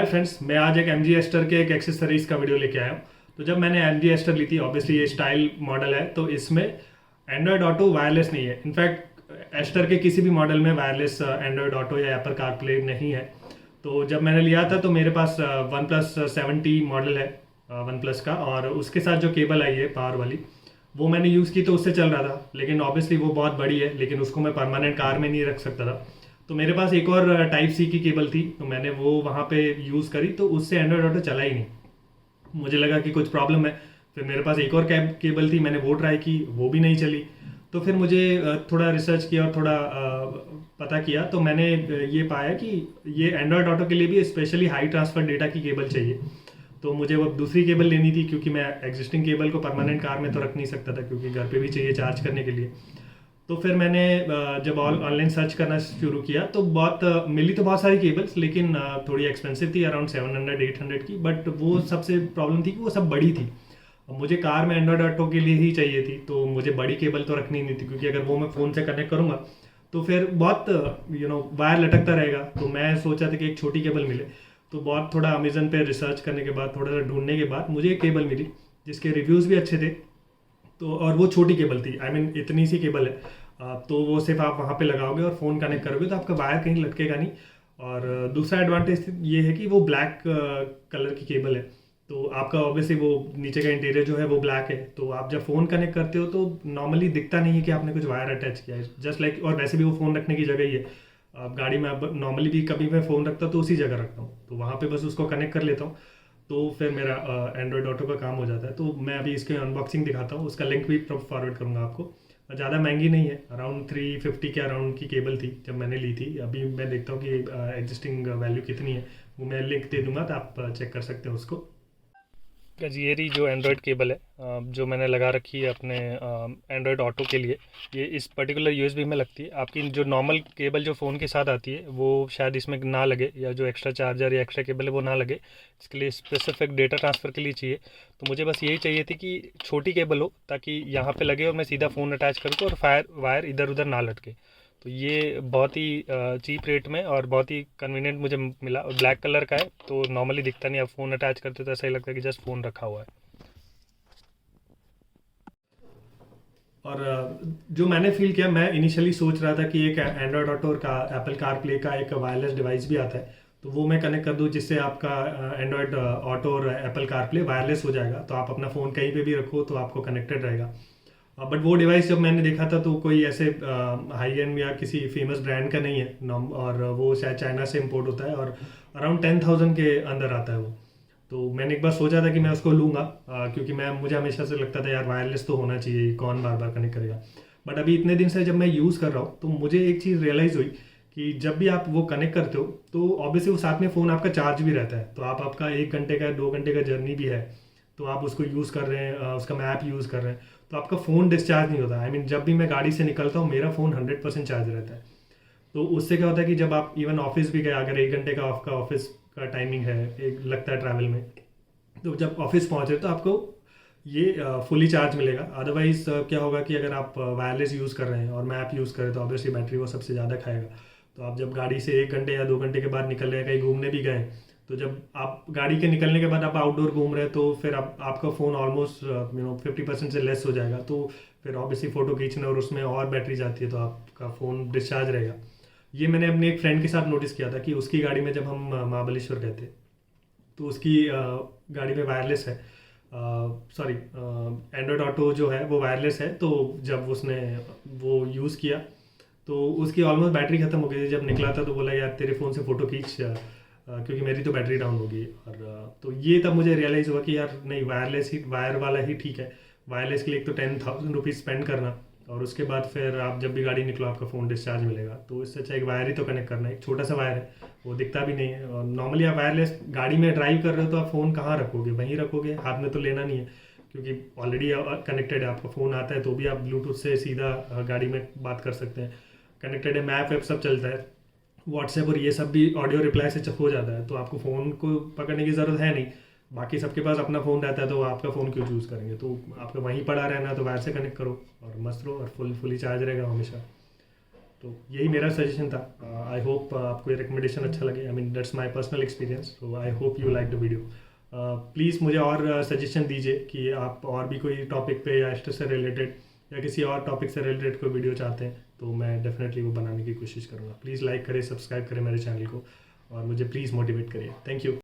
Hi friends, मैं आज एक एम जी एस्टर के एक एक्सेसरीज का वीडियो लेके आया हूँ। तो जब मैंने एम जी एस्टर ली थी, ऑब्वियसली ये स्टाइल मॉडल है, तो इसमें एंड्रॉयड ऑटो वायरलेस नहीं है। इनफैक्ट एस्टर के किसी भी मॉडल में वायरलेस एंड्रॉयड ऑटो या एप्पल कारप्ले नहीं है। तो जब मैंने लिया था तो मेरे पास वन प्लस 70 मॉडल है वन प्लस का, और उसके साथ जो केबल आई है पावर वाली, वो मैंने यूज़ की तो उससे चल रहा था। लेकिन ऑब्वियसली वो बहुत बड़ी है, लेकिन उसको मैं परमानेंट कार में नहीं रख सकता था। तो मेरे पास एक और टाइप सी की केबल थी, तो मैंने वो वहाँ पे यूज़ करी, तो उससे एंड्रॉयड ऑटो चला ही नहीं। मुझे लगा कि कुछ प्रॉब्लम है। फिर मेरे पास एक और केबल थी, मैंने वो ट्राई की, वो भी नहीं चली। तो फिर मुझे थोड़ा रिसर्च किया और थोड़ा पता किया, तो मैंने ये पाया कि ये एंड्रॉयड ऑटो के लिए भी स्पेशली हाई ट्रांसफर डेटा की केबल चाहिए। तो मुझे वो दूसरी केबल लेनी थी, क्योंकि मैं एग्जिस्टिंग केबल को परमानेंट कार में तो रख नहीं सकता था, क्योंकि घर पे भी चाहिए चार्ज करने के लिए। तो फिर मैंने जब ऑनलाइन सर्च करना शुरू किया तो बहुत मिली तो बहुत सारी केबल्स, लेकिन थोड़ी एक्सपेंसिव थी, अराउंड 700-800 की। बट वो सबसे प्रॉब्लम थी कि वो सब बड़ी थी। अब मुझे कार में एंड्रॉयड ऑटो के लिए ही चाहिए थी, तो मुझे बड़ी केबल तो रखनी नहीं थी, क्योंकि अगर वो मैं फ़ोन से कनेक्ट करूँगा तो फिर बहुत वायर लटकता रहेगा। तो मैं सोचा था कि एक छोटी केबल मिले। तो बहुत थोड़ा अमेजन पे रिसर्च करने के बाद, थोड़ा सा ढूंढने के बाद मुझे एक केबल मिली जिसके रिव्यूज़ भी अच्छे थे। तो और वो छोटी केबल थी, आई मीन इतनी सी केबल है। तो वो सिर्फ आप वहाँ पे लगाओगे और फ़ोन कनेक्ट करोगे तो आपका वायर कहीं लटकेगा नहीं। और दूसरा एडवांटेज ये है कि वो ब्लैक कलर की केबल है। तो आपका ऑब्वियसली वो नीचे का इंटीरियर जो है वो ब्लैक है, तो आप जब फ़ोन कनेक्ट करते हो तो नॉर्मली दिखता नहीं है कि आपने कुछ वायर अटैच किया है, जस्ट लाइक। और वैसे भी वो फ़ोन रखने की जगह ही है। आप गाड़ी में अब नॉर्मली भी कभी मैं फ़ोन रखता हूँ तो उसी जगह रखता हूँ, तो वहाँ पे बस उसको कनेक्ट कर लेता हूँ। तो फिर मेरा एंड्रॉयड ऑटो का काम हो जाता है। तो मैं अभी इसकी अनबॉक्सिंग दिखाता हूँ, उसका लिंक भी फॉरवर्ड करूँगा आपको। ज़्यादा महंगी नहीं है, अराउंड 350 के अराउंड की केबल थी जब मैंने ली थी। अभी मैं देखता हूँ कि एग्जिस्टिंग वैल्यू कितनी है, वो मैं लिंक दे दूंगा, तो आप चेक कर सकते हैं उसको। ये रही जो एंड्रॉयड केबल है, जो मैंने लगा रखी है अपने एंड्रॉयड ऑटो के लिए। ये इस पर्टिकुलर यूएसबी में लगती है। आपकी जो नॉर्मल केबल जो फ़ोन के साथ आती है वो शायद इसमें ना लगे, या जो एक्स्ट्रा चार्जर या एक्स्ट्रा केबल है वो ना लगे। इसके लिए स्पेसिफिक डेटा ट्रांसफ़र के लिए चाहिए। तो मुझे बस यही चाहिए थी कि छोटी केबल हो, ताकि यहाँ पे लगे और मैं सीधा फ़ोन अटैच करूँ और वायर इधर उधर ना लटके। तो ये बहुत ही चीप रेट में और बहुत ही कन्वीनियंट मुझे मिला। ब्लैक कलर का है, तो नॉर्मली दिखता नहीं। आप फ़ोन अटैच करते तो ऐसा ही लगता है कि जस्ट फ़ोन रखा हुआ है। और जो मैंने फील किया, मैं इनिशियली सोच रहा था कि एक एंड्रॉयड ऑटो का एप्पल कार प्ले का एक वायरलेस डिवाइस भी आता है, तो वो मैं कनेक्ट कर दूँ, जिससे आपका एंड्रॉयड ऑटो और एप्पल कार प्ले वायरलेस हो जाएगा। तो आप अपना फ़ोन कहीं पे भी रखो तो आपको कनेक्टेड रहेगा। बट वो डिवाइस जब मैंने देखा था तो कोई ऐसे हाई एंड या किसी फेमस ब्रांड का नहीं है और वो शायद चाइना से इम्पोर्ट होता है, और अराउंड 10,000 के अंदर आता है वो। तो मैंने एक बार सोचा था कि मैं उसको लूँगा, क्योंकि मैं हमेशा से लगता था यार वायरलेस तो होना चाहिए, कौन बार बार कनेक्ट करेगा। बट अभी इतने दिन से जब मैं यूज़ कर रहा हूँ तो मुझे एक चीज़ रियलाइज़ हुई कि जब भी आप वो कनेक्ट करते हो तो ऑब्वियसली वो साथ में फ़ोन आपका चार्ज भी रहता है। तो आपका 1 घंटे का 2 घंटे का जर्नी भी है, तो आप उसको यूज़ कर रहे हैं, उसका मैप यूज़ कर रहे हैं, तो आपका फ़ोन डिस्चार्ज नहीं होता। आई मीन जब भी मैं गाड़ी से निकलता हूँ मेरा फ़ोन 100% चार्ज रहता है। तो उससे क्या होता है कि जब आप इवन ऑफिस भी गए, अगर 1 घंटे का आपका ऑफिस का टाइमिंग है, एक लगता है ट्रैवल में, तो जब ऑफिस पहुँचे तो आपको ये फुली चार्ज मिलेगा। अदरवाइज क्या होगा कि अगर आप वायरलेस यूज़ कर रहे हैं और मैप यूज़ कर रहे हैं तो ऑब्वियसली बैटरी वो सबसे ज़्यादा खाएगा। तो आप जब गाड़ी से 1 घंटे या 2 घंटे के बाद निकल रहे हैं, कहीं घूमने भी गए, तो जब आप गाड़ी के निकलने के बाद आप आउटडोर घूम रहे हैं, तो फिर आपका फ़ोन ऑलमोस्ट 50% से लेस हो जाएगा। तो फिर ऑब्वियसली फ़ोटो खींचना और उसमें और बैटरी जाती है, तो आपका फ़ोन डिस्चार्ज रहेगा। ये मैंने अपने एक फ्रेंड के साथ नोटिस किया था कि उसकी गाड़ी में जब हम महाबलेश्वर गए थे, तो उसकी गाड़ी में वायरलेस है, सॉरी एंड्रॉयड ऑटो जो है वो वायरलेस है। तो जब उसने वो यूज़ किया तो उसकी ऑलमोस्ट बैटरी ख़त्म हो गई थी। जब निकला था तो बोला यार तेरे फ़ोन से फ़ोटो खींच, क्योंकि मेरी तो बैटरी डाउन होगी। और तो ये तब मुझे रियलाइज़ हुआ कि यार नहीं, वायर वाला ही ठीक है। वायरलेस के लिए एक तो 10,000 रुपीज़ स्पेंड करना, और उसके बाद फिर आप जब भी गाड़ी निकलो आपका फ़ोन डिस्चार्ज मिलेगा। तो इससे अच्छा एक वायर ही तो कनेक्ट करना है। एक छोटा सा वायर है, वो दिखता भी नहीं है। और नॉर्मली आप वायरलेस गाड़ी में ड्राइव कर रहे हो तो आप फ़ोन कहाँ रखोगे, वहीं रखोगे, हाथ में तो लेना नहीं है, क्योंकि ऑलरेडी कनेक्टेड है, आपका फ़ोन आता है तो भी आप ब्लूटूथ से सीधा गाड़ी में बात कर सकते हैं। कनेक्टेड है, मैप वैप सब चलता है, व्हाट्सएप और ये सब भी ऑडियो रिप्लाई से हो जाता है। तो आपको फ़ोन को पकड़ने की ज़रूरत है नहीं। बाकी सबके पास अपना फ़ोन रहता है, तो आपका फ़ोन क्यों चूज़ करेंगे। तो आपका वहीं पड़ा रहना, तो वायर से कनेक्ट करो और मस्त रहो, और फुली चार्ज रहेगा हमेशा। तो यही मेरा सजेशन था। आई होप आपको ये रिकमेंडेशन अच्छा लगे। I mean that's my personal experience, so I hope you like the video. Please मुझे और सजेशन दीजिए कि आप और भी कोई टॉपिक पे या एस्टर से रिलेटेड या किसी और टॉपिक से रिलेटेड कोई वीडियो चाहते हैं तो मैं डेफिनेटली वो बनाने की कोशिश करूँगा। प्लीज़ लाइक करें, सब्सक्राइब करें मेरे चैनल को और मुझे प्लीज़ मोटिवेट करिए। Thank you.